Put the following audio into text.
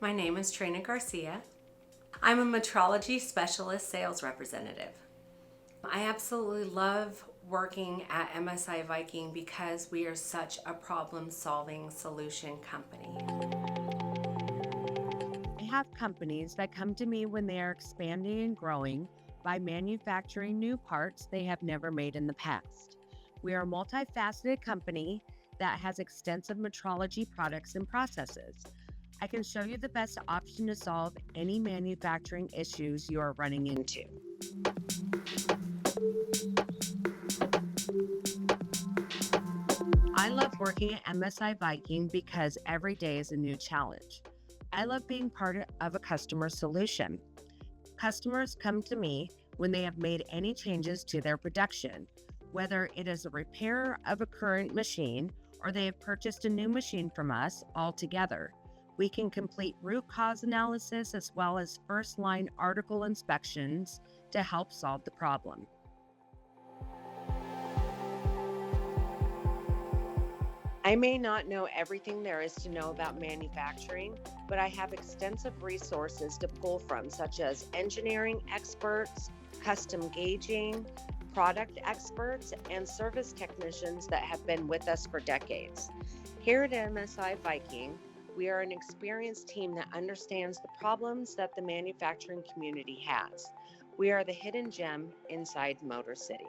My name is Trina Garcia. I'm a metrology specialist sales representative. I absolutely love working at MSI Viking because we are such a problem-solving solution company. I have companies that come to me when they are expanding and growing by manufacturing new parts they have never made in the past. We are a multifaceted company that has extensive metrology products and processes. I can show you the best option to solve any manufacturing issues you are running into. I love working at MSI Viking because every day is a new challenge. I love being part of a customer solution. Customers come to me when they have made any changes to their production, whether it is a repair of a current machine or they have purchased a new machine from us altogether. We can complete root cause analysis as well as first line article inspections to help solve the problem. I may not know everything there is to know about manufacturing, but I have extensive resources to pull from, such as engineering experts, custom gauging, product experts, and service technicians that have been with us for decades. Here at MSI Viking, we are an experienced team that understands the problems that the manufacturing community has. We are the hidden gem inside Motor City.